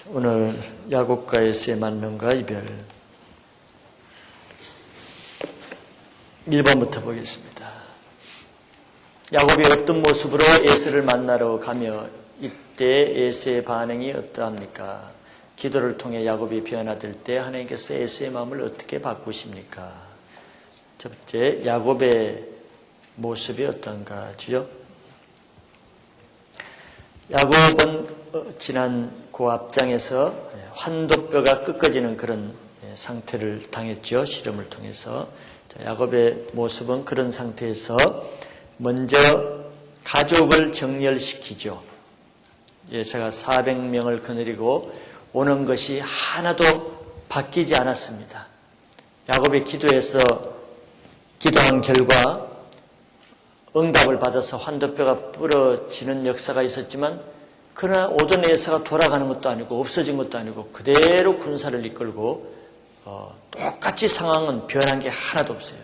오늘 야곱과 에서의 만남과 이별 1번부터 보겠습니다. 야곱이 어떤 모습으로 에서를 만나러 가며 이때 에서의 반응이 어떠합니까? 기도를 통해 야곱이 변화될 때 하나님께서 에서의 마음을 어떻게 바꾸십니까? 첫 번째, 야곱의 모습이 어떤가지요? 야곱은 지난 그 앞장에서 환도뼈가 꺾어지는 그런 상태를 당했죠. 실험을 통해서. 야곱의 모습은 그런 상태에서 먼저 가족을 정렬시키죠. 예사가 400명을 거느리고 오는 것이 하나도 바뀌지 않았습니다. 야곱이 기도해서 기도한 결과 응답을 받아서 환도뼈가 부러지는 역사가 있었지만 그러나 오던 에서가 돌아가는 것도 아니고 없어진 것도 아니고 그대로 군사를 이끌고 똑같이 상황은 변한 게 하나도 없어요.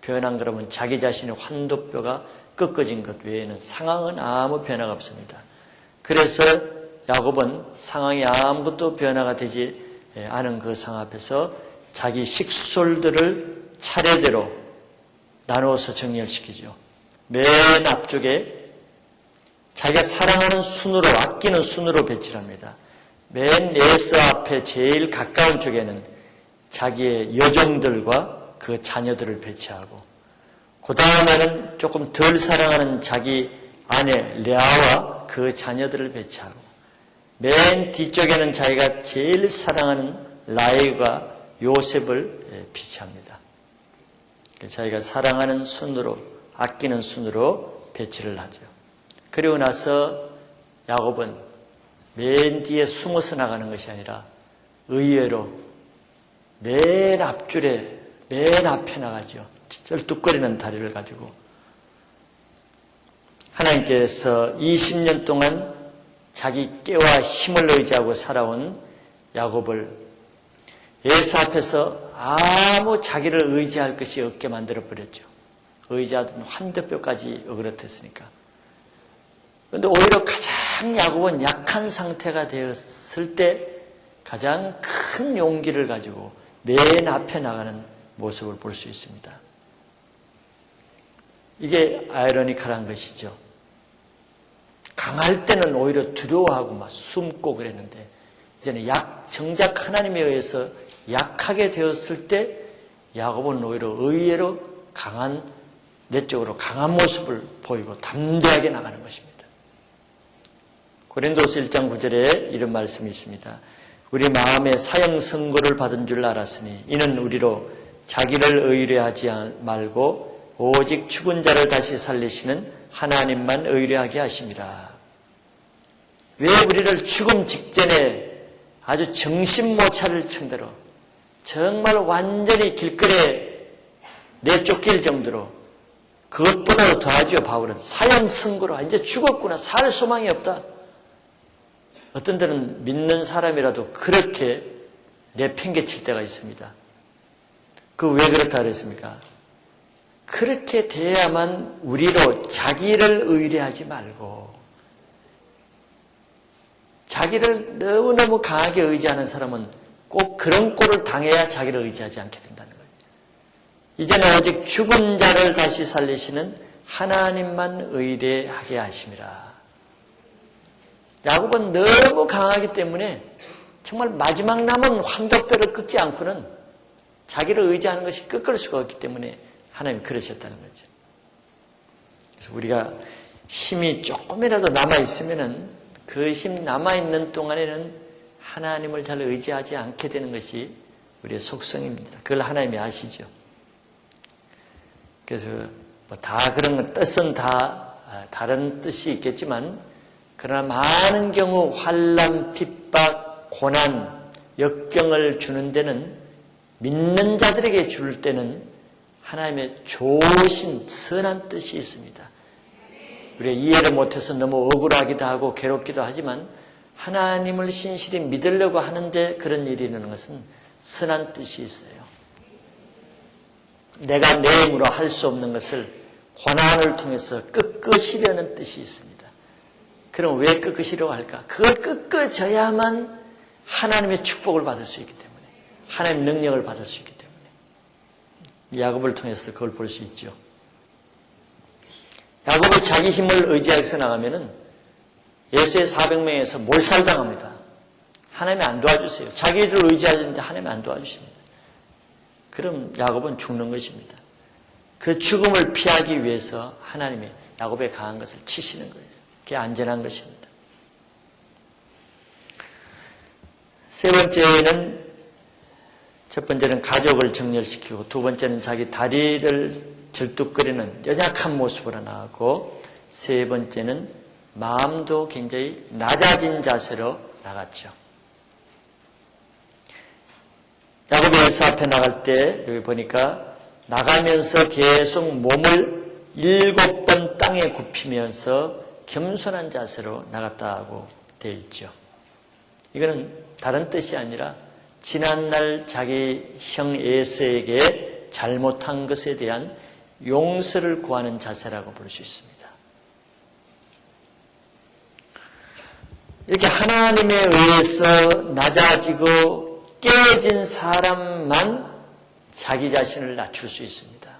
변한 그러면 자기 자신의 환도뼈가 꺾어진 것 외에는 상황은 아무 변화가 없습니다. 그래서 야곱은 상황이 아무것도 변화가 되지 않은 그 상황 앞에서 자기 식솔들을 차례대로 나누어서 정렬시키죠. 맨 앞쪽에 자기가 사랑하는 순으로, 아끼는 순으로 배치를 합니다. 맨 에서 앞에 제일 가까운 쪽에는 자기의 여종들과 그 자녀들을 배치하고 그 다음에는 조금 덜 사랑하는 자기 아내 레아와 그 자녀들을 배치하고 맨 뒤쪽에는 자기가 제일 사랑하는 라헬과 요셉을 배치합니다. 자기가 사랑하는 순으로, 아끼는 순으로 배치를 하죠. 그리고 나서 야곱은 맨 뒤에 숨어서 나가는 것이 아니라 의외로 맨 앞줄에 맨 앞에 나가죠. 쩔뚝거리는 다리를 가지고 하나님께서 20년 동안 자기 깨와 힘을 의지하고 살아온 야곱을 에서 앞에서 아무 자기를 의지할 것이 없게 만들어버렸죠. 의지하던 환도뼈까지 어그러뜨렸으니까. 그런데 오히려 가장 야곱은 약한 상태가 되었을 때 가장 큰 용기를 가지고 맨 앞에 나가는 모습을 볼 수 있습니다. 이게 아이러니컬한 것이죠. 강할 때는 오히려 두려워하고 막 숨고 그랬는데 이제는 정작 하나님에 의해서 약하게 되었을 때 야곱은 오히려 의외로 내적으로 강한 모습을 보이고 담대하게 나가는 것입니다. 고린도서 1장 9절에 이런 말씀이 있습니다. 우리 마음에 사형 선고를 받은 줄 알았으니 이는 우리로 자기를 의뢰하지 말고 오직 죽은 자를 다시 살리시는 하나님만 의뢰하게 하심이라. 왜 우리를 죽음 직전에 아주 정신 못 차릴 정도로 정말 완전히 길거리에 내쫓길 정도로 그것보다도 더하죠. 바울은 사형 선고로 이제 죽었구나. 살 소망이 없다. 어떤 때는 믿는 사람이라도 그렇게 내팽개칠 때가 있습니다. 그 왜 그렇다 그랬습니까? 그렇게 돼야만 우리로 자기를 의뢰하지 말고 자기를 너무너무 강하게 의지하는 사람은 꼭 그런 꼴을 당해야 자기를 의지하지 않게 된다는 거예요. 이제는 오직 죽은 자를 다시 살리시는 하나님만 의뢰하게 하심이라. 야곱은 너무 강하기 때문에 정말 마지막 남은 환도뼈를 꺾지 않고는 자기를 의지하는 것이 꺾을 수가 없기 때문에 하나님이 그러셨다는 거죠. 그래서 우리가 힘이 조금이라도 남아있으면은 그 힘 남아있는 동안에는 하나님을 잘 의지하지 않게 되는 것이 우리의 속성입니다. 그걸 하나님이 아시죠. 그래서 다 그런 건 뜻은 다 다른 뜻이 있겠지만 그러나 많은 경우 환난, 핍박, 고난, 역경을 주는 데는 믿는 자들에게 줄 때는 하나님의 좋으신 선한 뜻이 있습니다. 우리가 이해를 못해서 너무 억울하기도 하고 괴롭기도 하지만 하나님을 신실히 믿으려고 하는데 그런 일이 있는 것은 선한 뜻이 있어요. 내가 내 힘으로 할 수 없는 것을 고난을 통해서 꺾으시려는 뜻이 있습니다. 그럼 왜 꺾으시려고 할까? 그걸 꺾어져야만 하나님의 축복을 받을 수 있기 때문에, 하나님의 능력을 받을 수 있기 때문에 야곱을 통해서 그걸 볼 수 있죠. 야곱이 자기 힘을 의지해서 나가면은 예수의 400명에서 몰살당합니다. 하나님이 안 도와주세요. 자기를 의지하는데 하나님이 안 도와주십니다. 그럼 야곱은 죽는 것입니다. 그 죽음을 피하기 위해서 하나님이 야곱의 강한 것을 치시는 거예요. 그게 안전한 것입니다. 세 번째는, 첫 번째는 가족을 정렬시키고, 두 번째는 자기 다리를 절뚝거리는 연약한 모습으로 나가고, 세 번째는 마음도 굉장히 낮아진 자세로 나갔죠. 야곱이 에서 앞에 나갈 때 여기 보니까 나가면서 계속 몸을 7번 땅에 굽히면서 겸손한 자세로 나갔다고 되어 있죠. 이거는 다른 뜻이 아니라 지난날 자기 형 에서에게 잘못한 것에 대한 용서를 구하는 자세라고 볼 수 있습니다. 이렇게 하나님에 의해서 낮아지고 깨진 사람만 자기 자신을 낮출 수 있습니다.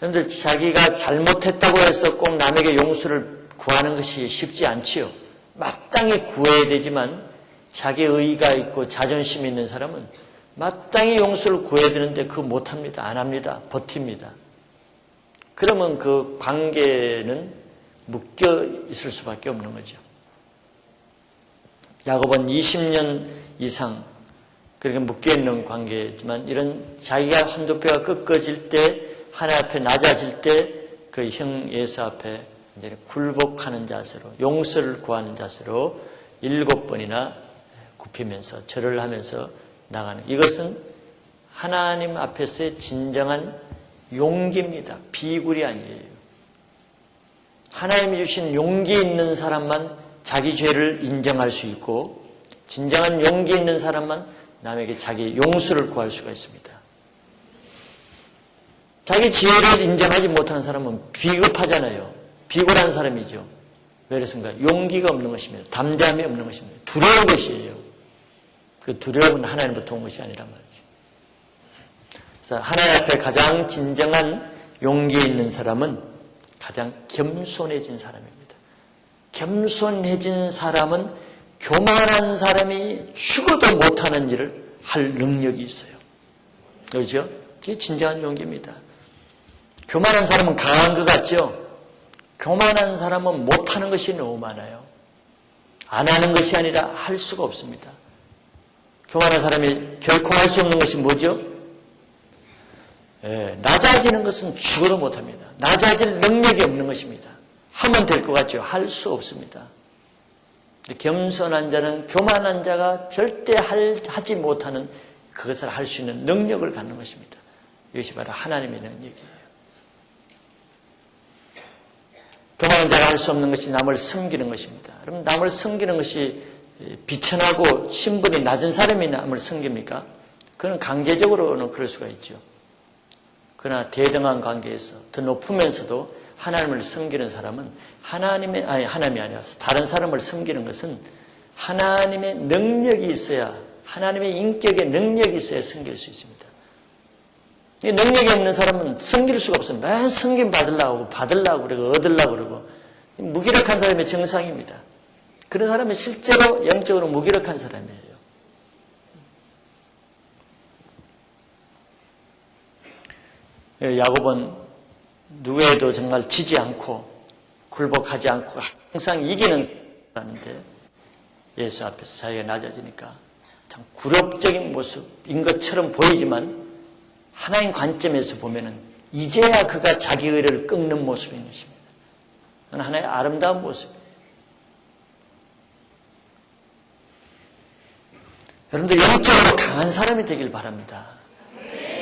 여러분들, 자기가 잘못했다고 해서 꼭 남에게 용서를 구하는 것이 쉽지 않지요. 마땅히 구해야 되지만 자기 의의가 있고 자존심이 있는 사람은 마땅히 용서를 구해야 되는데 그거 못합니다. 안 합니다. 버팁니다. 그러면 그 관계는 묶여 있을 수밖에 없는 거죠. 야곱은 20년 이상 그렇게 묶여있는 관계지만 이런 자기가 한두 뼈가 꺾어질 때, 하나님 앞에 낮아질 때 그 형 에서 앞에 이제 굴복하는 자세로, 용서를 구하는 자세로 7번이나 굽히면서 절을 하면서 나가는, 이것은 하나님 앞에서의 진정한 용기입니다. 비굴이 아니에요. 하나님이 주신 용기 있는 사람만 자기 죄를 인정할 수 있고, 진정한 용기 있는 사람만 남에게 자기 용서를 구할 수가 있습니다. 자기 지혜를 인정하지 못하는 사람은 비겁하잖아요. 비굴한 사람이죠. 왜 그렇습니까? 용기가 없는 것입니다. 담대함이 없는 것입니다. 두려운 것이에요. 그 두려움은 하나님부터 온 것이 아니란 말이죠. 그래서 하나님 앞에 가장 진정한 용기 있는 사람은 가장 겸손해진 사람입니다. 겸손해진 사람은 교만한 사람이 죽어도 못하는 일을 할 능력이 있어요. 그렇죠? 이게 진정한 용기입니다. 교만한 사람은 강한 것 같죠? 교만한 사람은 못하는 것이 너무 많아요. 안 하는 것이 아니라 할 수가 없습니다. 교만한 사람이 결코 할 수 없는 것이 뭐죠? 낮아지는 것은 죽어도 못합니다. 낮아질 능력이 없는 것입니다. 하면 될 것 같죠? 할 수 없습니다. 겸손한 자는 교만한 자가 절대 하지 못하는 그것을 할 수 있는 능력을 갖는 것입니다. 이것이 바로 하나님의 능력이에요. 교만한 자가 할 수 없는 것이 남을 섬기는 것입니다. 그럼 남을 섬기는 것이 비천하고 신분이 낮은 사람이 남을 섬깁니까? 그건 강제적으로는 그럴 수가 있죠. 그러나 대등한 관계에서 더 높으면서도 하나님을 섬기는 사람은 하나님이 아니라 다른 사람을 섬기는 것은 하나님의 능력이 있어야, 하나님의 인격의 능력이 있어야 섬길 수 있습니다. 이 능력이 없는 사람은 섬길 수가 없습니다. 맨 섬김 받으려고 그러고 얻으려고 그러고 무기력한 사람의 정상입니다. 그런 사람은 실제로 영적으로 무기력한 사람이에요. 야곱은 누구에도 정말 지지 않고 굴복하지 않고 항상 이기는 사람인데 예수 앞에서 자기가 낮아지니까 참 굴욕적인 모습인 것처럼 보이지만 하나님 관점에서 보면은 이제야 그가 자기 의를 꺾는 모습인 것입니다. 그건 하나의 아름다운 모습이에요. 여러분들 영적으로 강한 사람이 되길 바랍니다.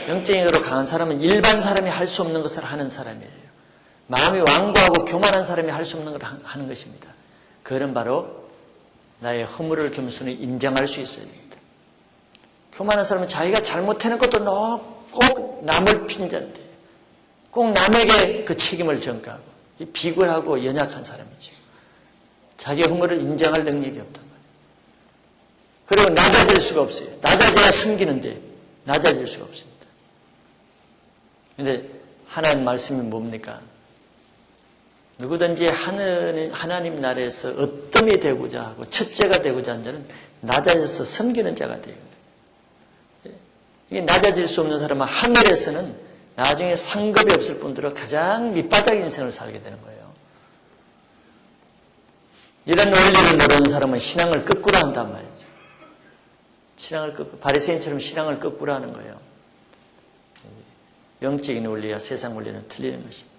영적으로 강한 사람은 일반 사람이 할 수 없는 것을 하는 사람이에요. 마음이 완고하고 교만한 사람이 할 수 없는 걸 하는 것입니다. 그건 바로 나의 허물을 겸손히 인정할 수 있어야 됩니다. 교만한 사람은 자기가 잘못해놓은 것도 꼭 남을 핀잔대, 꼭 남에게 그 책임을 전가하고 비굴하고 연약한 사람이죠. 자기 허물을 인정할 능력이 없단 말이에요. 그리고 낮아질 수가 없어요. 낮아져야 숨기는데 낮아질 수가 없습니다. 그런데 하나님 말씀이 뭡니까? 누구든지 하나님 나라에서 어뜸이 되고자 하고 첫째가 되고자 하는 자는 낮아져서 섬기는 자가 되거든요. 이게 낮아질 수 없는 사람은 하늘에서는 나중에 상급이 없을 뿐더러 가장 밑바닥 인생을 살게 되는 거예요. 이런 원리를 모르는 사람은 신앙을 거꾸로 한단 말이죠. 바리새인처럼 신앙을 거꾸로 하는 거예요. 영적인 원리와 세상 원리는 틀리는 것입니다.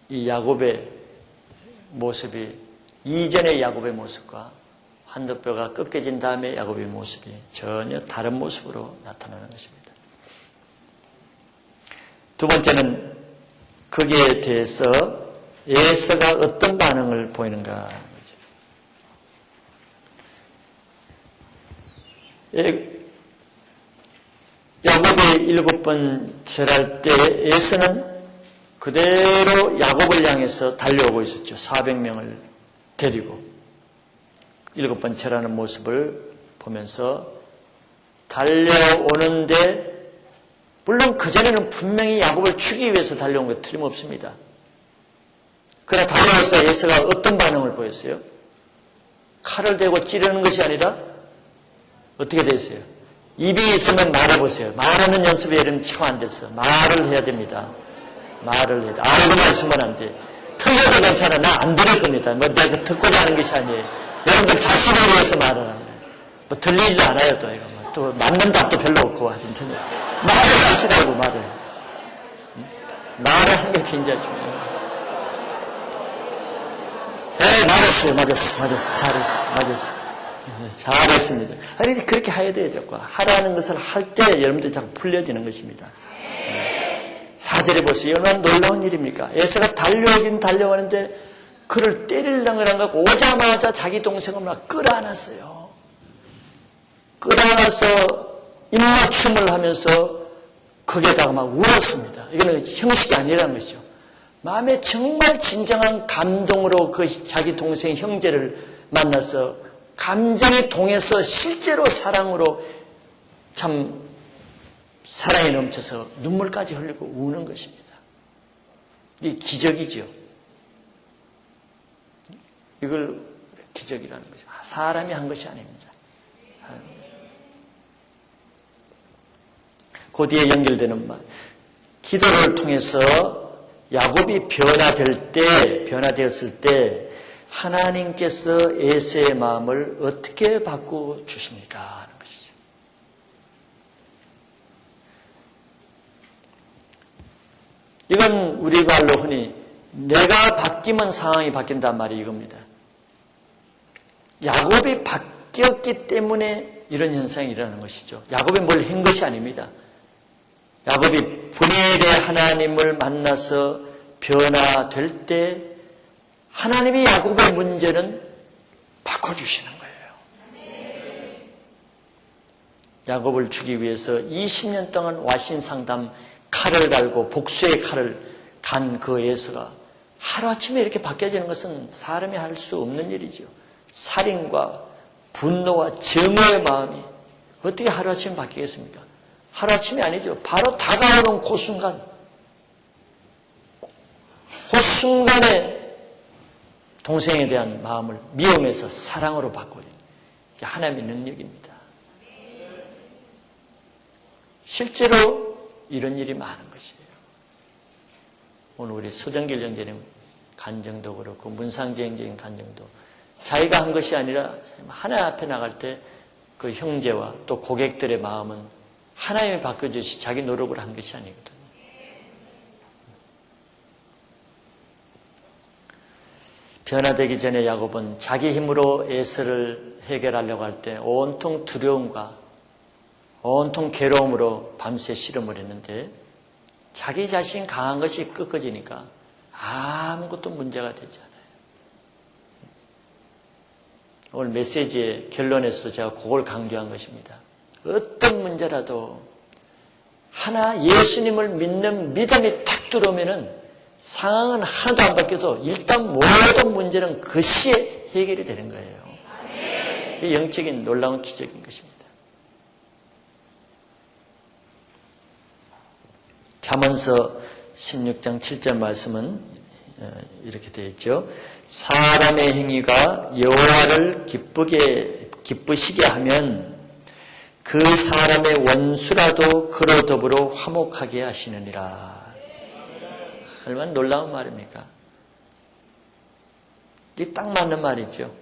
이 야곱의 모습이 이전의 야곱의 모습과 한도뼈가 꺾여진 다음에 야곱의 모습이 전혀 다른 모습으로 나타나는 것입니다. 두 번째는 거기에 대해서 에서가 어떤 반응을 보이는가. 야곱이 7번 절할 때 에서는 그대로 야곱을 향해서 달려오고 있었죠. 400명을 데리고 7번 절하는 모습을 보면서 달려오는데, 물론 그전에는 분명히 야곱을 죽이기 위해서 달려온 것 틀림없습니다. 그러나 달려와서 에서가 어떤 반응을 보였어요? 칼을 대고 찌르는 것이 아니라 어떻게 됐어요? 입이 있으면 말해보세요. 말하는 연습이 여러분 참 안 됐어. 말을 해야 됩니다. 말을 해야 돼. 알고만 있으면 안 돼. 틀려도 괜찮아. 나 안 들을 겁니다. 뭐 내가 듣고자 하는 것이 아니에요. 여러분들 자신을 위해서 말을 하는 거예요. 뭐 들리지도 않아요. 또 이거. 또 맞는 답도 별로 없고 하여튼 말을 하시라고 말을. 말을 하는 게 굉장히 중요해요. 네, 맞았어. 잘했습니다. 아니, 그렇게 해야 돼요, 자꾸. 하라는 것을 할 때 여러분들이 자꾸 풀려지는 것입니다. 4절에 보세요. 얼마나 놀라운 일입니까? 에서가 달려오긴 달려오는데 그를 때리려고 한 거 오자마자 자기 동생을 막 끌어안았어요. 끌어안아서 입맞춤을 하면서 거기에다가 막 울었습니다. 이거는 형식이 아니라는 것이죠. 마음에 정말 진정한 감동으로 그 자기 동생 형제를 만나서 감정이 동해서 실제로 사랑으로 참 사랑에 넘쳐서 눈물까지 흘리고 우는 것입니다. 이게 기적이죠. 이걸 기적이라는 거죠. 사람이 한 것이 아닙니다. 그 뒤에 연결되는 말. 기도를 통해서 야곱이 변화되었을 때 하나님께서 에서의 마음을 어떻게 바꿔주십니까? 하는 것이죠. 이건 우리 말로 흔히 내가 바뀌면 상황이 바뀐단 말이 이겁니다. 야곱이 바뀌었기 때문에 이런 현상이 일어나는 것이죠. 야곱이 뭘 한 것이 아닙니다. 야곱이 분일의 하나님을 만나서 변화될 때 하나님이 야곱의 문제는 바꿔주시는 거예요. 야곱을 주기 위해서 20년 동안 와신상담 칼을 갈고 복수의 칼을 간 그 에서가 하루아침에 이렇게 바뀌어지는 것은 사람이 할 수 없는 일이죠. 살인과 분노와 증오의 마음이 어떻게 하루아침에 바뀌겠습니까? 하루아침이 아니죠. 바로 다가오는 그 순간에 동생에 대한 마음을 미움에서 사랑으로 바꿔주는 게 하나님의 능력입니다. 실제로 이런 일이 많은 것이에요. 오늘 우리 서정길 형제님 간증도 그렇고 문상재 형제님 간증도 자기가 한 것이 아니라 하나님 앞에 나갈 때 그 형제와 또 고객들의 마음은 하나님이 바꿔주시 자기 노력으로 한 것이 아니거든요. 변화되기 전에 야곱은 자기 힘으로 에서를 해결하려고 할 때 온통 두려움과 온통 괴로움으로 밤새 씨름을 했는데 자기 자신 강한 것이 꺾어지니까 아무것도 문제가 되지 않아요. 오늘 메시지의 결론에서도 제가 그걸 강조한 것입니다. 어떤 문제라도 하나 예수님을 믿는 믿음이 탁 들어오면은 상황은 하나도 안 바뀌어도 일단 모든 문제는 그 시에 해결이 되는 거예요. 이게 영적인 놀라운 기적인 것입니다. 잠언서 16장 7절 말씀은 이렇게 되어 있죠. 사람의 행위가 여호와를 기쁘시게 하면 그 사람의 원수라도 그로 더불어 화목하게 하시느니라. 얼마나 놀라운 말입니까? 이게 딱 맞는 말이죠.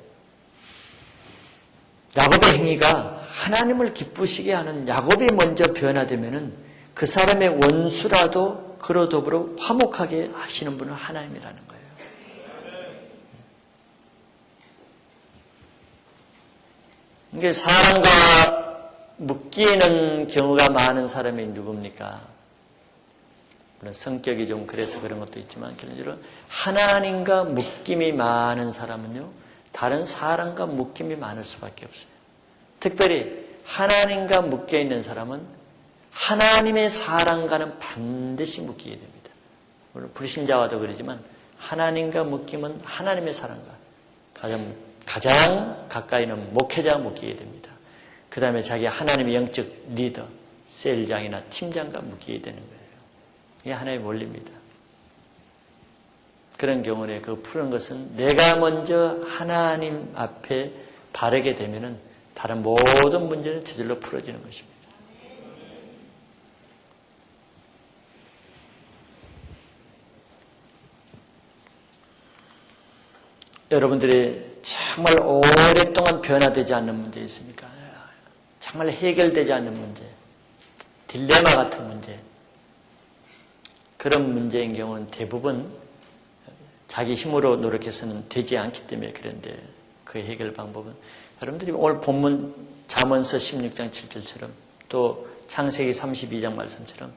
야곱의 행위가 하나님을 기쁘시게 하는 야곱이 먼저 변화되면은 그 사람의 원수라도 그로 더불어 화목하게 하시는 분은 하나님이라는 거예요. 이게 사람과 묶이는 경우가 많은 사람이 누굽니까? 물론 성격이 좀 그래서 그런 것도 있지만 결론적으로 하나님과 묶임이 많은 사람은요, 다른 사람과 묶임이 많을 수밖에 없어요. 특별히 하나님과 묶여 있는 사람은 하나님의 사랑과는 반드시 묶이게 됩니다. 물론 불신자와도 그러지만 하나님과 묶이면 하나님의 사랑과 가장 가까이는 목회자와 묶이게 됩니다. 그 다음에 자기 하나님의 영적 리더, 셀장이나 팀장과 묶이게 되는 거예요. 이게 하나의 원리입니다. 그런 경우에 그 푸는 것은 내가 먼저 하나님 앞에 바르게 되면은 다른 모든 문제는 저절로 풀어지는 것입니다. 여러분들이 정말 오랫동안 변화되지 않는 문제 있습니까? 정말 해결되지 않는 문제, 딜레마 같은 문제, 그런 문제인 경우는 대부분 자기 힘으로 노력해서는 되지 않기 때문에 그런데 그 해결 방법은 여러분들이 오늘 본문 잠언서 16장 7절처럼 또 창세기 32장 말씀처럼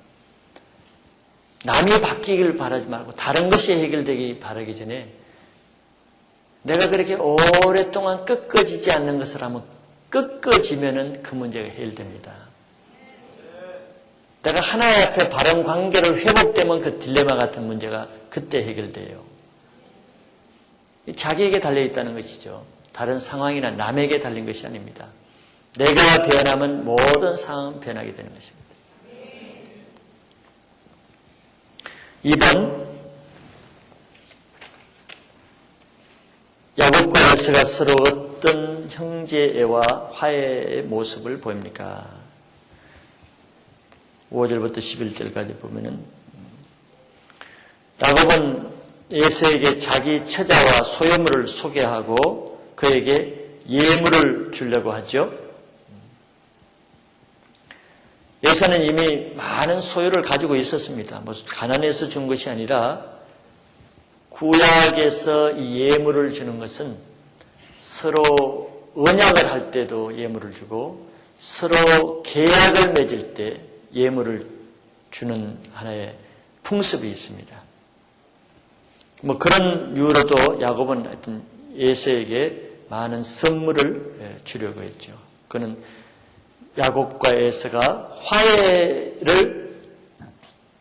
남이 바뀌기를 바라지 말고 다른 것이 해결되기 바라기 전에 내가 그렇게 오랫동안 꺾어지지 않는 것을 하면 꺾어지면은 그 문제가 해결됩니다. 내가 하나님 앞에 바른 관계를 회복되면 그 딜레마 같은 문제가 그때 해결돼요. 자기에게 달려있다는 것이죠. 다른 상황이나 남에게 달린 것이 아닙니다. 내가 변하면 모든 상황은 변하게 되는 것입니다. 2번, 야곱과 에서가 서로 어떤 형제애와 화해의 모습을 보입니까? 5절부터 11절까지 보면은 야곱은 에서에게 자기 처자와 소유물을 소개하고 그에게 예물을 주려고 하죠. 에서는 이미 많은 소유를 가지고 있었습니다. 가난해서 준 것이 아니라 구약에서 이 예물을 주는 것은 서로 언약을 할 때도 예물을 주고 서로 계약을 맺을 때 예물을 주는 하나의 풍습이 있습니다. 그런 이유로도 야곱은 하여튼 에서에게 많은 선물을 주려고 했죠. 그는 야곱과 에서가 화해를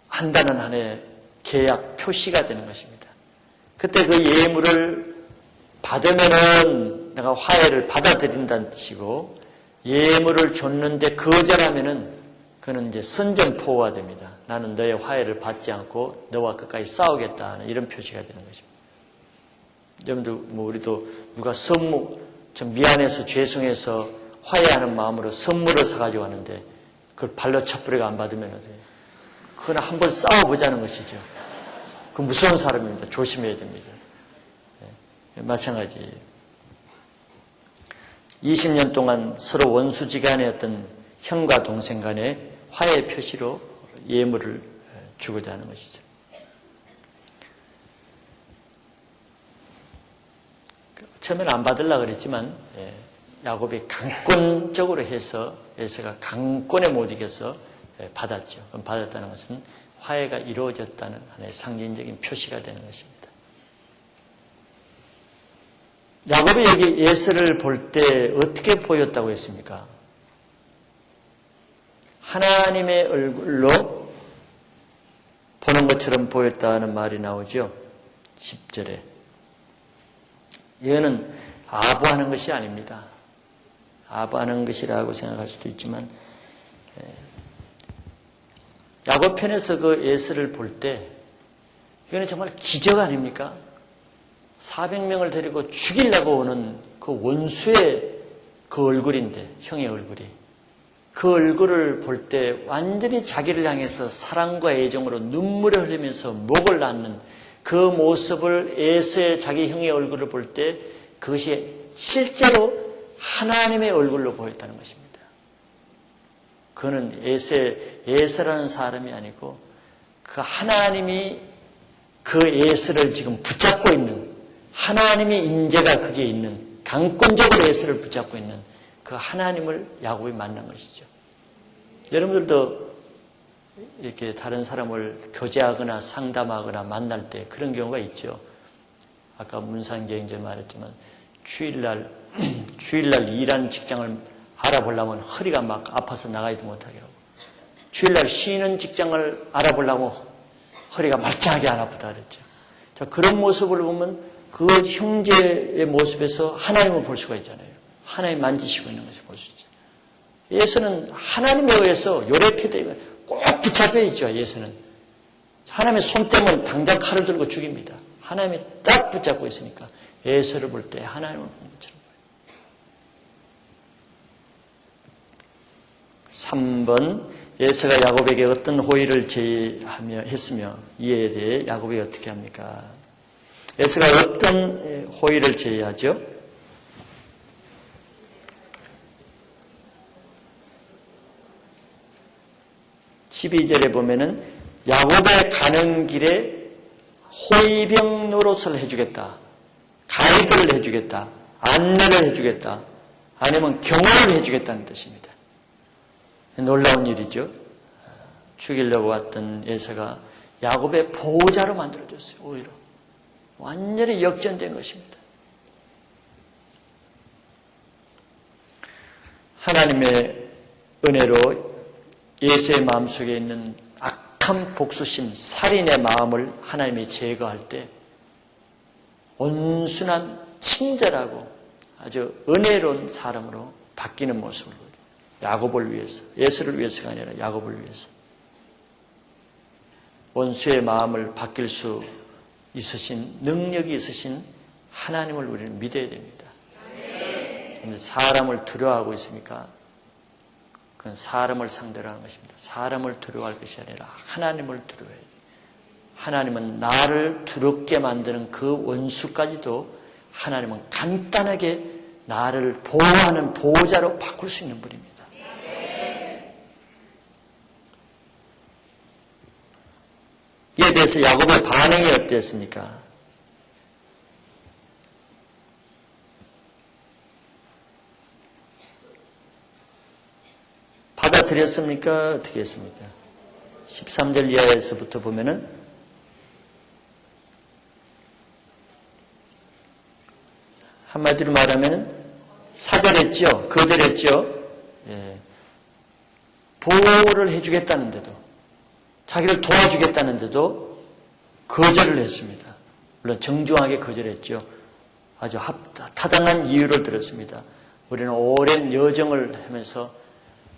한다는 하나의 계약 표시가 되는 것입니다. 그때 그 예물을 받으면은 내가 화해를 받아들인다는 뜻이고 예물을 줬는데 거절하면은 그는 이제 선전포고가 됩니다. 나는 너의 화해를 받지 않고 너와 끝까지 싸우겠다는 이런 표시가 되는 것입니다. 여러분들 우리도 누가 좀 미안해서 죄송해서 화해하는 마음으로 선물을 사가지고 왔는데 그걸 발로 찹뿌리가 안 받으면 어때요? 그건 한번 싸워보자는 것이죠. 그 무서운 사람입니다. 조심해야 됩니다. 네, 마찬가지예요. 20년 동안 서로 원수지간의 어떤 형과 동생 간의 화해의 표시로 예물을 주고자 하는 것이죠. 처음에는 안 받으려고 그랬지만 야곱이 강권적으로 해서 에서가 강권에 못 이겨서 받았죠. 그럼 받았다는 것은 화해가 이루어졌다는 하나의 상징적인 표시가 되는 것입니다. 야곱이 여기 에서를 볼 때 어떻게 보였다고 했습니까? 하나님의 얼굴로 보는 것처럼 보였다는 말이 나오죠. 10절에. 이거는 아부하는 것이 아닙니다. 아부하는 것이라고 생각할 수도 있지만, 야곱편에서 그 에서를 볼 때 이거는 정말 기적 아닙니까? 400명을 데리고 죽이려고 오는 그 원수의 그 얼굴인데, 형의 얼굴이. 그 얼굴을 볼 때 완전히 자기를 향해서 사랑과 애정으로 눈물을 흘리면서 목을 낳는 그 모습을, 에서의 자기 형의 얼굴을 볼 때 그것이 실제로 하나님의 얼굴로 보였다는 것입니다. 그는 에서라는 사람이 아니고 그 하나님이 그 에서를 지금 붙잡고 있는, 하나님의 임재가 그게 있는, 강권적으로 에서를 붙잡고 있는 그 하나님을 야곱이 만난 것이죠. 여러분들도 이렇게 다른 사람을 교제하거나 상담하거나 만날 때 그런 경우가 있죠. 아까 문상재행제 말했지만 주일날 일하는 직장을 알아보려면 허리가 막 아파서 나가지도 못하게 하고, 주일날 쉬는 직장을 알아보려면 허리가 말짱하게 안 아프다 그랬죠. 자, 그런 모습을 보면 그 형제의 모습에서 하나님을 볼 수가 있잖아요. 하나님 만지시고 있는 것을 볼 수 있죠. 예수는 하나님에 의해서 요렇게 되고 꼭 붙잡혀 있죠. 예수는 하나님의 손 때문에 당장 칼을 들고 죽입니다. 하나님이 딱 붙잡고 있으니까 예수를 볼 때 하나님을 보는 것처럼 보여요. 3번, 예수가 야곱에게 어떤 호의를 했으며 이에 대해 야곱이 어떻게 합니까? 예수가 어떤 호의를 제의하죠? 12절에 보면은 야곱의 가는 길에 호위병 노릇을 해주겠다, 가이드를 해주겠다, 안내를 해주겠다, 아니면 경호를 해주겠다는 뜻입니다. 놀라운 일이죠. 죽이려고 왔던 에서가 야곱의 보호자로 만들어줬어요. 오히려 완전히 역전된 것입니다. 하나님의 은혜로 예수의 마음속에 있는 악한 복수심, 살인의 마음을 하나님이 제거할 때 온순한 친절하고 아주 은혜로운 사람으로 바뀌는 모습을 보여요. 야곱을 위해서, 예수를 위해서가 아니라 야곱을 위해서. 원수의 마음을 바뀔 수 있으신, 능력이 있으신 하나님을 우리는 믿어야 됩니다. 사람을 두려워하고 있습니까? 그건 사람을 상대로 하는 것입니다. 사람을 두려워할 것이 아니라 하나님을 두려워해야 돼요. 하나님은 나를 두렵게 만드는 그 원수까지도 하나님은 간단하게 나를 보호하는 보호자로 바꿀 수 있는 분입니다. 이에 대해서 야곱의 반응이 어땠습니까? 받아들였습니까? 어떻게 했습니까? 13절 이하에서부터 보면은 한마디로 말하면 사절했죠. 거절했죠. 예. 보호를 해주겠다는데도, 자기를 도와주겠다는데도 거절을 했습니다. 물론 정중하게 거절했죠. 아주 타당한 이유를 들었습니다. 우리는 오랜 여정을 하면서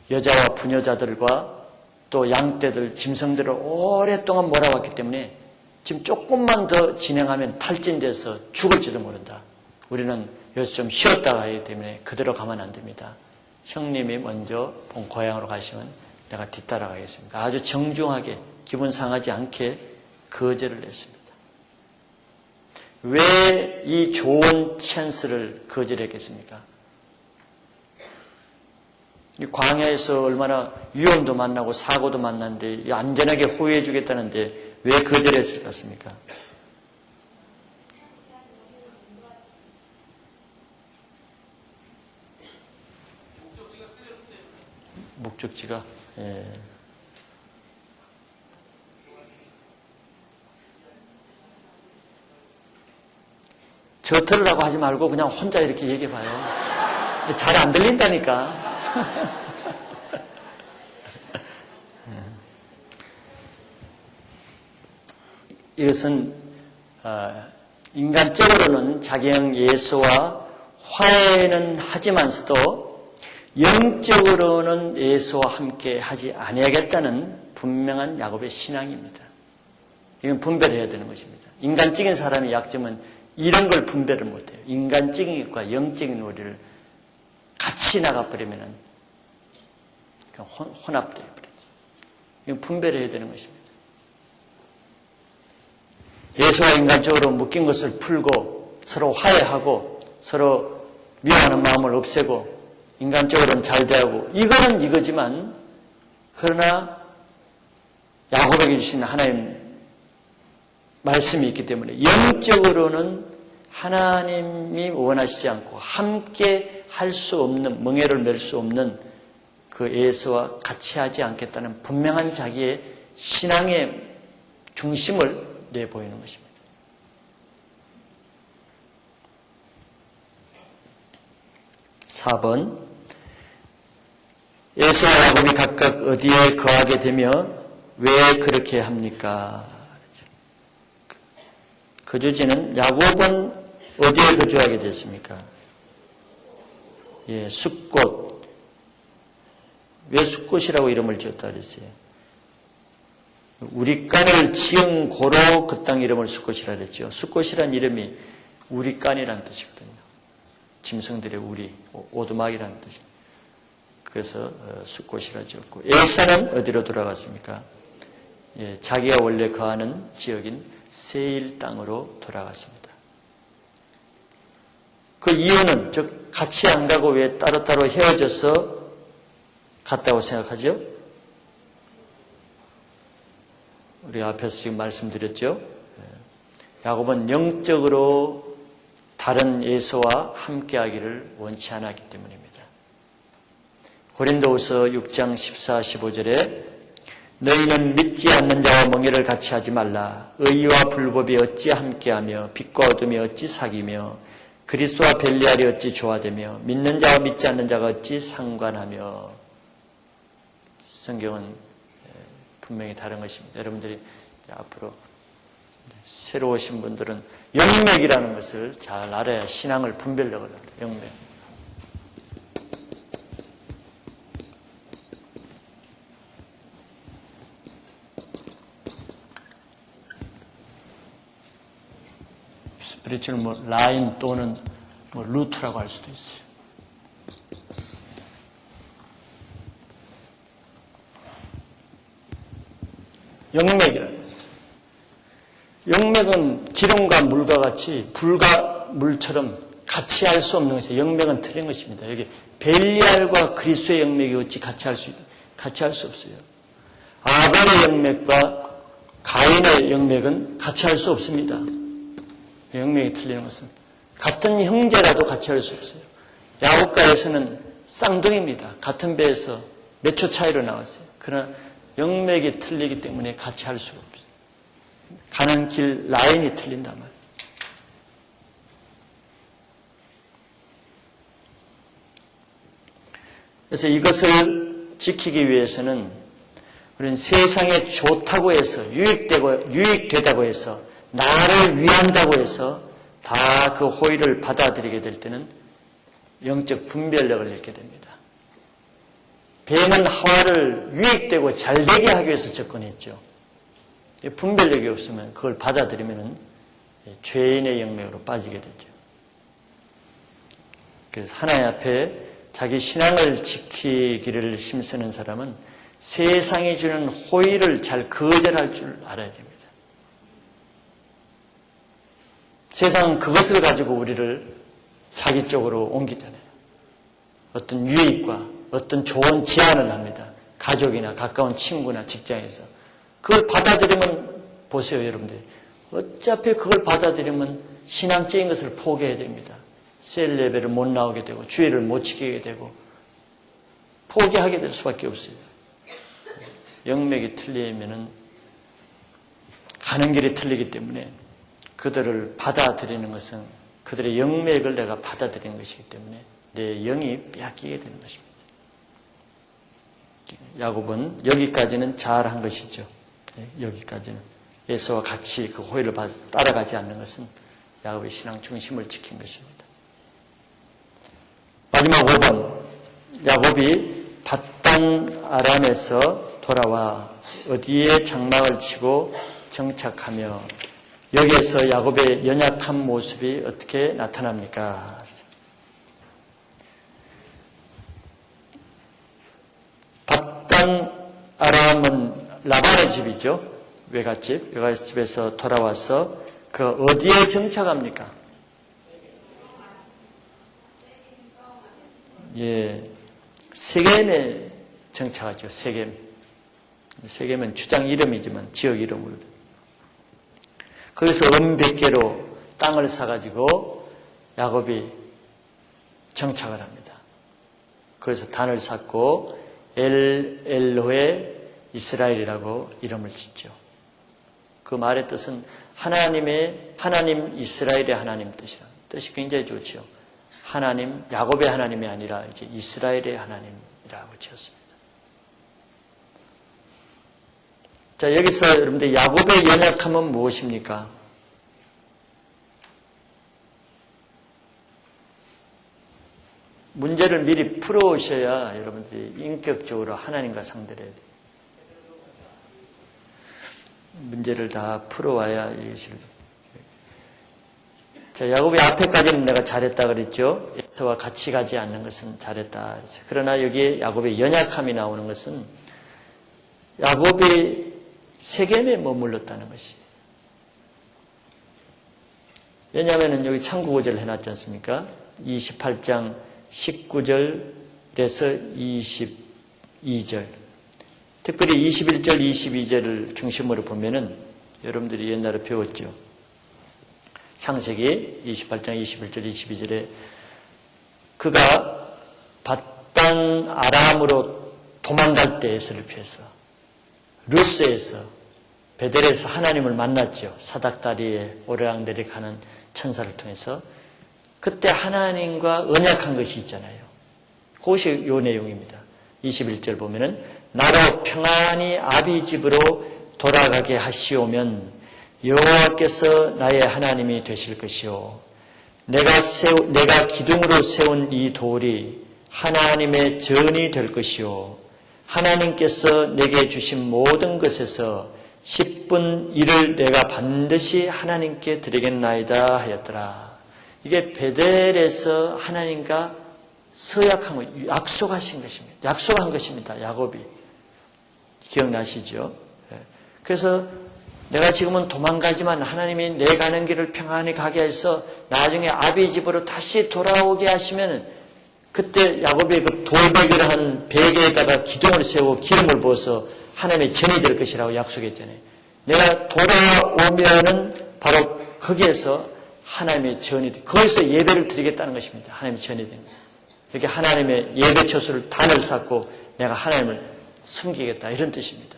여자와 부녀자들과 또 양떼들, 짐승들을 오랫동안 몰아왔기 때문에 지금 조금만 더 진행하면 탈진돼서 죽을지도 모른다. 우리는 여기서 좀 쉬었다 가야 때문에 그대로 가면 안 됩니다. 형님이 먼저 본 고향으로 가시면 내가 뒤따라가겠습니다. 아주 정중하게 기분 상하지 않게 거절을 했습니다. 왜 이 좋은 찬스를 거절했겠습니까? 이 광야에서 얼마나 위험도 만나고 사고도 만났는데 안전하게 호위해 주겠다는데 왜 거절했을 것 같습니까? 목적지가 저 들으라고 하지 말고 그냥 혼자 이렇게 얘기해봐요. 잘 안 들린다니까. 이것은 인간적으로는 자기형 예수와 화해는 하지만서도 영적으로는 예수와 함께 하지 아니하겠다는 분명한 야곱의 신앙입니다. 이건 분별해야 되는 것입니다. 인간적인 사람의 약점은 이런 걸 분별을 못해요. 인간적인 것과 영적인 우리를 같이 나가버리면 혼합되어 버리죠. 이건 분별해야 되는 것입니다. 예수와 인간적으로 묶인 것을 풀고 서로 화해하고 서로 미워하는 마음을 없애고 인간적으로는 잘 대하고 이거는 이거지만 그러나 야곱에게 주신 하나님 말씀이 있기 때문에 영적으로는 하나님이 원하시지 않고 함께 할 수 없는 멍에를 맬 수 없는 그 에서와 같이 하지 않겠다는 분명한 자기의 신앙의 중심을 내보이는 것입니다. (4번) 에서와 야곱이 각각 어디에 거하게 되며 왜 그렇게 합니까? 거주지는 야곱은 어디에 거주하게 됐습니까? 예, 숫곳. 왜 숫곳이라고 이름을 지었다 그랬어요? 우리간을 지은 고로 그 땅 이름을 숫곳이라 그랬죠. 숫곳이란 이름이 우리간이라는 뜻이거든요. 짐승들의 우리, 오두막이라는 뜻입니다. 그래서 숫곳이라 지었고 에사는 어디로 돌아갔습니까? 예, 자기가 원래 거하는 지역인 세일 땅으로 돌아갔습니다. 그 이유는 즉 같이 안 가고 왜 따로따로 헤어져서 갔다고 생각하죠? 우리 앞에서 지금 말씀드렸죠? 야곱은 영적으로 다른 에서와 함께하기를 원치 않았기 때문입니다. 고린도후서 6장 14, 15절에 너희는 믿지 않는 자와 멍에를 같이 하지 말라. 의와 불법이 어찌 함께하며 빛과 어둠이 어찌 사귀며 그리스도와 별리알이 어찌 조화되며 믿는 자와 믿지 않는 자가 어찌 상관하며. 성경은 분명히 다른 것입니다. 여러분들이 앞으로 새로 오신 분들은 영맥이라는 것을 잘 알아야 신앙을 분별력을 알아요. 영맥. 스피리추얼 라인 또는 루트라고 할 수도 있어요. 영맥이라는 거죠. 영맥은 기름과 물과 같이 불과 물처럼 같이 할 수 없는 것이에요. 영맥은 틀린 것입니다. 여기 벨리알과 그리스도의 영맥이 어찌 같이 할 수 없어요. 아벨의 영맥과 가인의 영맥은 같이 할 수 없습니다. 영맥이 틀리는 것은 같은 형제라도 같이 할 수 없어요. 야곱과 에서는 쌍둥이입니다. 같은 배에서 몇 초 차이로 나왔어요. 그러나 영맥이 틀리기 때문에 같이 할 수가 없어요. 가는 길 라인이 틀린단 말이에요. 그래서 이것을 지키기 위해서는 우리는 세상에 좋다고 해서 유익되다고 해서 나를 위한다고 해서 다 그 호의를 받아들이게 될 때는 영적 분별력을 잃게 됩니다. 뱀은 하와를 유익되고 잘되게 하기 위해서 접근했죠. 분별력이 없으면 그걸 받아들이면 죄인의 영역으로 빠지게 되죠. 그래서 하나님 앞에 자기 신앙을 지키기를 힘쓰는 사람은 세상이 주는 호의를 잘 거절할 줄 알아야 됩니다. 세상은 그것을 가지고 우리를 자기 쪽으로 옮기잖아요. 어떤 유익과 어떤 좋은 제안을 합니다. 가족이나 가까운 친구나 직장에서. 그걸 받아들이면 보세요, 여러분들. 어차피 그걸 받아들이면 신앙적인 것을 포기해야 됩니다. 셀 예배를 못 나오게 되고 주의를 못 지키게 되고 포기하게 될 수밖에 없어요. 영맥이 틀리면은 가는 길이 틀리기 때문에 그들을 받아들이는 것은 그들의 영맥을 내가 받아들이는 것이기 때문에 내 영이 빼앗기게 되는 것입니다. 야곱은 여기까지는 잘한 것이죠. 여기까지는. 에서와 같이 그 호의를 따라가지 않는 것은 야곱의 신앙 중심을 지킨 것입니다. 마지막 5번. 야곱이 밧단 아람에서 돌아와 어디에 장막을 치고 정착하며 여기에서 야곱의 연약한 모습이 어떻게 나타납니까? 밧단 아람은 라반의 집이죠. 외갓집에서 돌아와서 그 어디에 정착합니까? 예, 세겜에 정착하죠. 세겜은 주장 이름이지만 지역 이름으로. 거기서 100개로 땅을 사가지고 야곱이 정착을 합니다. 거기서 단을 쌓고 엘로헤 이스라엘이라고 이름을 짓죠. 그 말의 뜻은 하나님 이스라엘의 하나님 뜻이라. 뜻이 굉장히 좋죠. 하나님, 야곱의 하나님이 아니라 이제 이스라엘의 하나님이라고 지었습니다. 자, 여기서 여러분들 야곱의 연약함은 무엇입니까? 문제를 미리 풀어오셔야 여러분들이 인격적으로 하나님과 상대를 해야 돼요. 문제를 다 풀어와야 이것을. 자, 야곱이 앞에까지는 내가 잘했다 그랬죠. 에서와 같이 가지 않는 것은 잘했다. 그러나 여기에 야곱의 연약함이 나오는 것은 야곱이 세겜에 머물렀다는 것이. 왜냐하면 여기 참고 구절을 해놨지 않습니까? 28장 19절에서 22절. 특별히 21절, 22절을 중심으로 보면은 여러분들이 옛날에 배웠죠. 창세기 28장 21절, 22절에 그가 밧단 아람으로 도망갈 때 에서를 피해서 루스에서 베델에서 하나님을 만났죠. 사닥다리에 오르락내리락 하는 천사를 통해서. 그때 하나님과 언약한 것이 있잖아요. 그것이 요 내용입니다. 21절 보면은 나로 평안히 아비 집으로 돌아가게 하시오면 여호와께서 나의 하나님이 되실 것이요 내가 기둥으로 세운 이 돌이 하나님의 전이 될 것이요 하나님께서 내게 주신 모든 것에서 10분 1을 내가 반드시 하나님께 드리겠나이다 하였더라. 이게 베델에서 하나님과 서약한 거, 약속하신 것입니다. 약속한 것입니다. 야곱이. 기억나시죠? 그래서 내가 지금은 도망가지만 하나님이 내 가는 길을 평안히 가게 해서 나중에 아비 집으로 다시 돌아오게 하시면 그때 야곱이 그 돌베개를 한 베개에다가 기둥을 세우고 기름을 부어서 하나님의 전이 될 것이라고 약속했잖아요. 내가 돌아오면은 바로 거기에서 하나님의 전이 돼. 거기서 예배를 드리겠다는 것입니다. 하나님의 전이 된 거예요. 이렇게 하나님의 예배 처소를 단을 쌓고 내가 하나님을 섬기겠다 이런 뜻입니다.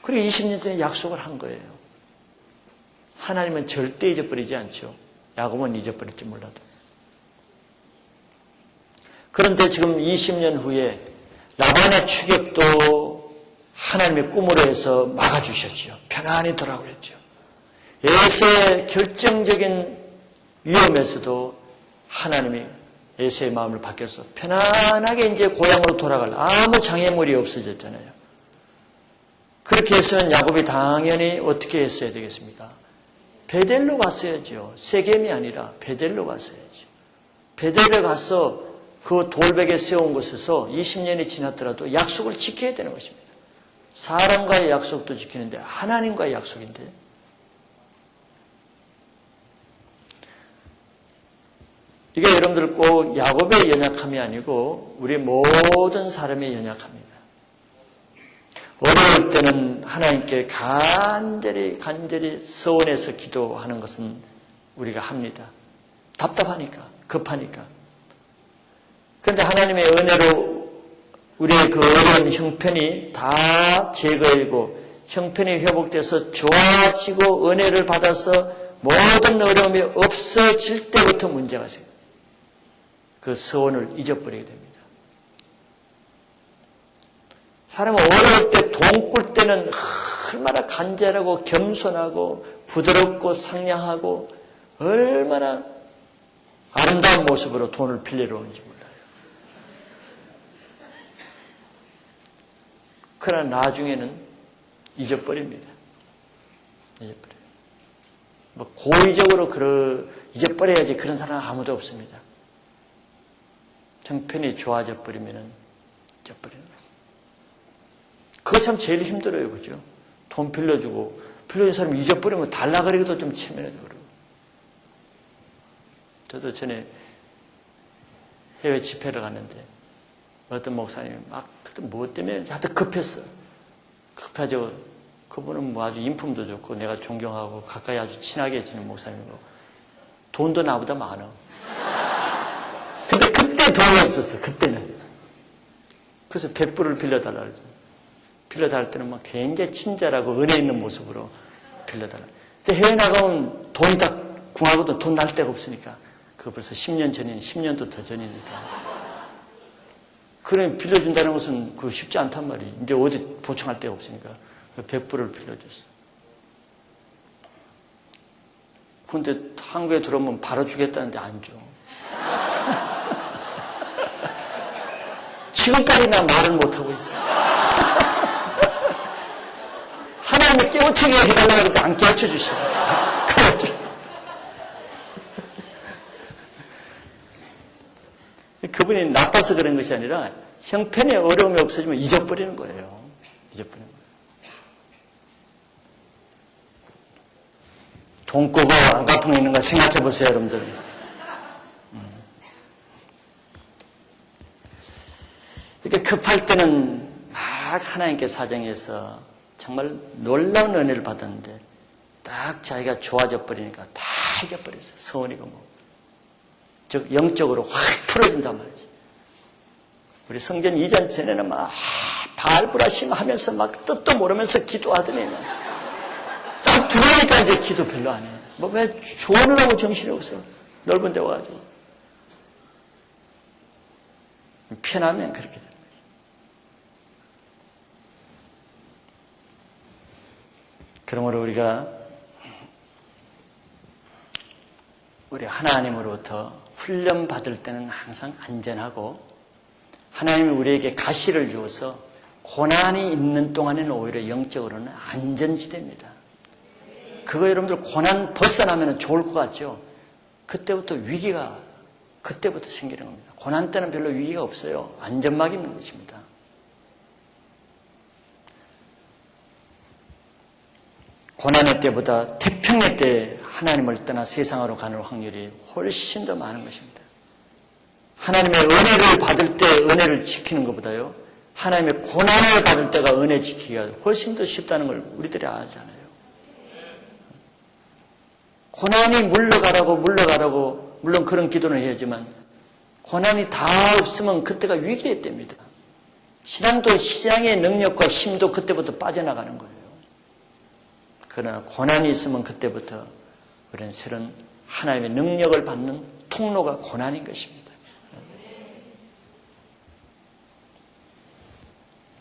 그리고 20년 전에 약속을 한 거예요. 하나님은 절대 잊어버리지 않죠. 야곱은 잊어버릴지 몰라도. 그런데 지금 20년 후에 라반의 추격도 하나님의 꿈으로 해서 막아주셨죠. 편안히 돌아오겠죠. 에서의 결정적인 위험에서도 하나님이 에서의 마음을 바뀌어서 편안하게 이제 고향으로 돌아갈 아무 장애물이 없어졌잖아요. 그렇게 해서는 야곱이 당연히 어떻게 했어야 되겠습니까? 베델로 갔어야죠. 세겜이 아니라 베델로 갔어야죠. 베델에 가서 그 돌베개 세운 곳에서 20년이 지났더라도 약속을 지켜야 되는 것입니다. 사람과의 약속도 지키는데 하나님과의 약속인데 이게 여러분들 꼭 야곱의 연약함이 아니고 우리 모든 사람의 연약함입니다. 어려울 때는 하나님께 간절히 서원해서 기도하는 것은 우리가 합니다. 답답하니까, 급하니까. 그런데 하나님의 은혜로 우리의 그 어려운 형편이 다 제거되고 형편이 회복돼서 좋아지고 은혜를 받아서 모든 어려움이 없어질 때부터 문제가 생깁니다. 그 서원을 잊어버리게 됩니다. 사람은 어려울 때, 돈 꿀 때는 얼마나 간절하고 겸손하고 부드럽고 상냥하고 얼마나 아름다운 모습으로 돈을 빌리러 오는지 몰라요. 그러나 나중에는 잊어버립니다. 잊어버려요. 뭐 고의적으로 잊어버려야지 그런 사람은 아무도 없습니다. 형편이 좋아져 버리면은 잊어버리는 거죠. 그거 참 제일 힘들어요. 그죠? 돈 빌려주고, 빌려준 사람이 잊어버리면 달라그러기도 좀 체면해도 그러고. 저도 전에 해외 집회를 갔는데, 어떤 목사님이 막, 그때 뭐 때문에 하여튼 급했어. 급하죠. 그분은 뭐 아주 인품도 좋고, 내가 존경하고, 가까이 아주 친하게 지낸 목사님이고, 돈도 나보다 많아. 근데 그때 돈이 없었어, 그때는. 그래서 100불을 빌려달라 그러죠. 빌려달랄 때는 막 굉장히 친절하고 은혜 있는 모습으로 빌려달라. 근데 해외 나가면 돈이 다 궁하고도 돈 날 데가 없으니까. 그거 벌써 10년 전이니, 10년도 더 전이니까. 그래, 빌려준다는 것은 그거 쉽지 않단 말이에요. 이제 어디 보충할 데가 없으니까. 100불을 빌려줬어. 근데 한국에 들어오면 바로 주겠다는데 안 줘. 지금까지나 말을 못하고 있어. 하나님이 깨우치게 해달라고 해도 안 깨우쳐 주시고. 그분이 나빠서 그런 것이 아니라 형편에 어려움이 없어지면 잊어버리는 거예요. 잊어버리는 거예요. 돈 끄고 안 갚은 게 있는가 생각해 보세요, 여러분들. 이렇게 급할 때는 막 하나님께 사정해서 정말 놀라운 은혜를 받았는데 딱 자기가 좋아져 버리니까 다 잊어버렸어요. 서운이고 뭐. 즉 영적으로 확 풀어진단 말이지. 우리 성전 이전 전에는 막 발부라심 하면서 막 뜻도 모르면서 기도하더니 딱 들어오니까 이제 기도 별로 안 해. 뭐 왜 조언을 하고 정신이 없어. 넓은 데 와가지고. 편하면 그렇게 되는 거지. 그러므로 우리 하나님으로부터 훈련 받을 때는 항상 안전하고 하나님이 우리에게 가시를 주어서 고난이 있는 동안에는 오히려 영적으로는 안전지대입니다. 그거 여러분들 고난 벗어나면 좋을 것 같죠? 그때부터 위기가 그때부터 생기는 겁니다. 고난 때는 별로 위기가 없어요. 안전막이 있는 것입니다. 고난의 때보다 태평의 때 하나님을 떠나 세상으로 가는 확률이 훨씬 더 많은 것입니다. 하나님의 은혜를 받을 때 은혜를 지키는 것보다요. 하나님의 고난을 받을 때가 은혜 지키기가 훨씬 더 쉽다는 걸 우리들이 알잖아요. 고난이 물러가라고 물론 그런 기도는 해야지만 고난이 다 없으면 그때가 위기의 때입니다. 신앙도 신앙의 능력과 힘도 그때부터 빠져나가는 거예요. 그러나 고난이 있으면 그때부터 우리는 새로운 하나님의 능력을 받는 통로가 고난인 것입니다.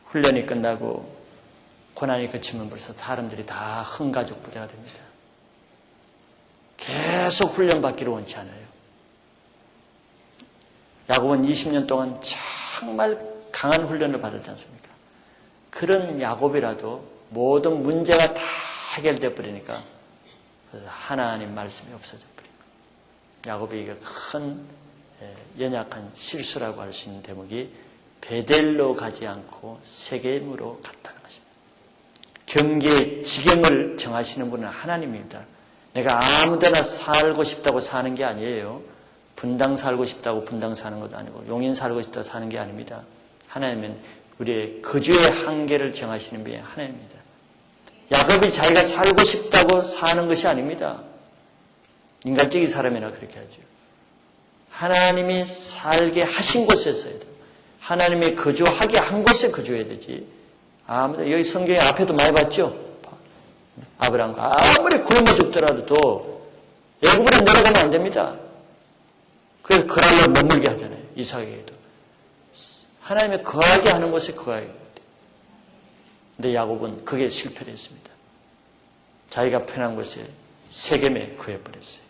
훈련이 끝나고 고난이 그치면 벌써 사람들이 다 흥가족 부대가 됩니다. 계속 훈련받기를 원치 않아요. 야곱은 20년 동안 정말 강한 훈련을 받았지 않습니까? 그런 야곱이라도 모든 문제가 다 해결돼 버리니까 그래서 하나님 말씀이 없어져 버린 거예요. 야곱이 이게 큰 연약한 실수라고 할 수 있는 대목이 베델로 가지 않고 세겜으로 갔다는 것입니다. 경계의 지경을 정하시는 분은 하나님입니다. 내가 아무데나 살고 싶다고 사는 게 아니에요. 분당 살고 싶다고 분당 사는 것도 아니고 용인 살고 싶다고 사는 게 아닙니다. 하나님은 우리의 거주의 한계를 정하시는 분이 하나님입니다. 야곱이 자기가 살고 싶다고 사는 것이 아닙니다. 인간적인 사람이나 그렇게 하죠. 하나님이 살게 하신 곳에서야 돼요. 하나님이 거주하게 한 곳에 거주해야 되지. 여기 성경에 앞에도 많이 봤죠? 아브라함과 아무리 굶어 죽더라도 애굽으로 내려가면 안 됩니다. 그래서 그랄로 머물게 하잖아요. 이삭에게도. 하나님의 거하게 하는 곳에 거하게 돼요. 근데 야곱은 그게 실패를 했습니다. 자기가 편한 곳에 세겜에 거해버렸어요.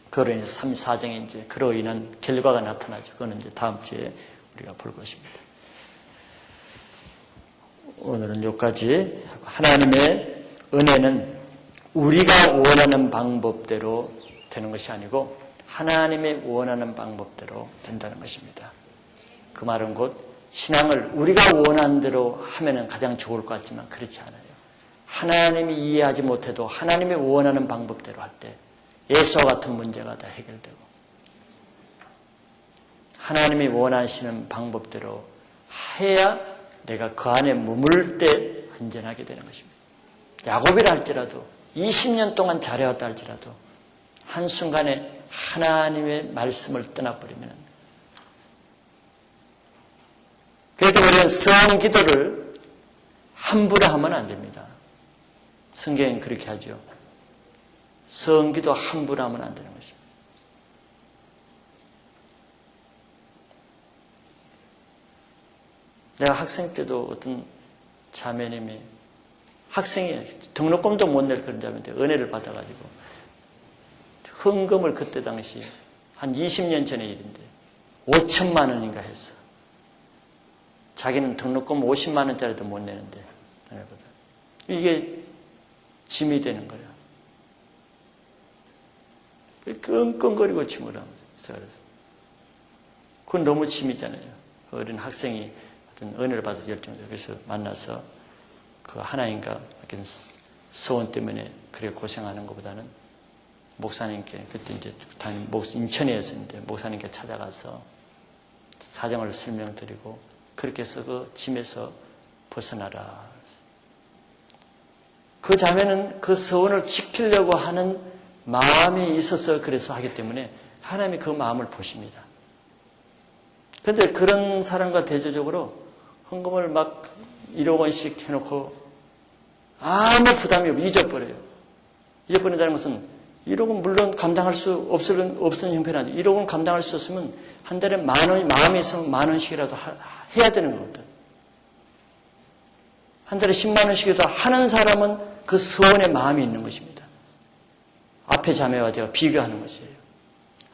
그로 인해서 34장에 이제 그로 인한 결과가 나타나죠. 그거는 이제 다음 주에 우리가 볼 것입니다. 오늘은 여기까지. 하나님의 은혜는 우리가 원하는 방법대로 되는 것이 아니고 하나님의 원하는 방법대로 된다는 것입니다. 그 말은 곧 신앙을 우리가 원하는 대로 하면 가장 좋을 것 같지만 그렇지 않아요. 하나님이 이해하지 못해도 하나님이 원하는 방법대로 할 때 예수와 같은 문제가 다 해결되고 하나님이 원하시는 방법대로 해야 내가 그 안에 머물 때 안전하게 되는 것입니다. 야곱이라 할지라도 20년 동안 잘해왔다 할지라도 한순간에 하나님의 말씀을 떠나버리면 그래도 우리는 성기도를 함부로 하면 안 됩니다. 성경은 그렇게 하죠. 성기도 함부로 하면 안 되는 것입니다. 내가 학생 때도 어떤 자매님이 학생이 등록금도 못 낼 그런 자매인데 은혜를 받아가지고 헌금을 그때 당시 한 20년 전의 일인데 5천만 원인가 했어. 자기는 등록금 50만 원짜리도 못 내는데 이게 짐이 되는 거야. 끙끙거리고 짐을 하면서 그래서 그건 너무 짐이잖아요. 그 어린 학생이 어떤 은혜를 받아서 열정적으로 그래서 만나서 그 하나님과 소원 때문에 그렇게 고생하는 것보다는 목사님께 그때 이제 인천에였는데 목사님께 찾아가서 사정을 설명드리고 그렇게 해서 그 짐에서 벗어나라. 그 자매는 그 서원을 지키려고 하는 마음이 있어서 그래서 하기 때문에 하나님이 그 마음을 보십니다. 그런데 그런 사람과 대조적으로 헌금을 막 1억 원씩 해놓고 아무 부담이 없고 잊어버려요. 잊어버린다는 것은 1억은 물론 감당할 수 없는 형편이 아니죠. 1억은 감당할 수 없으면 한 달에 만 원이 마음이 있으면 만 원씩이라도 해야 되는 거거든. 한 달에 10만 원씩이라도 하는 사람은 그 서원의 마음이 있는 것입니다. 앞에 자매와 제가 비교하는 것이에요.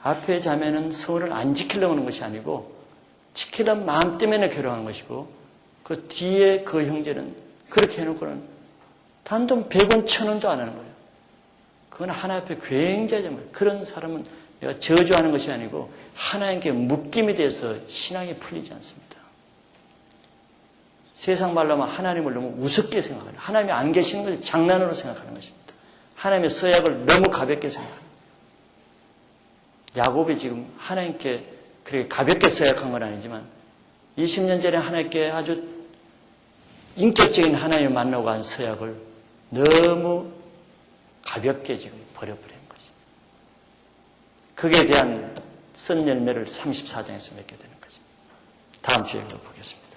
앞에 자매는 서원을 안 지키려고 하는 것이 아니고 지키려는 마음 때문에 괴로워하는 것이고 그 뒤에 그 형제는 그렇게 해놓고는 단돈 100원, 1000원도 안 하는 거예요. 그건 하나님 앞에 굉장히 정말 그런 사람은 내가 저주하는 것이 아니고 하나님께 묶임이 돼서 신앙이 풀리지 않습니다. 세상 말로 하면 하나님을 너무 우습게 생각하는 하나님이 안 계시는 걸 장난으로 생각하는 것입니다. 하나님의 서약을 너무 가볍게 생각하는 야곱이 지금 하나님께 그렇게 가볍게 서약한 건 아니지만 20년 전에 하나님께 아주 인격적인 하나님을 만나고 간 서약을 너무 가볍게 지금 버려버린 것이. 거기에 대한 쓴 열매를 34장에서 맺게 되는 것입니다. 다음 주에 보겠습니다.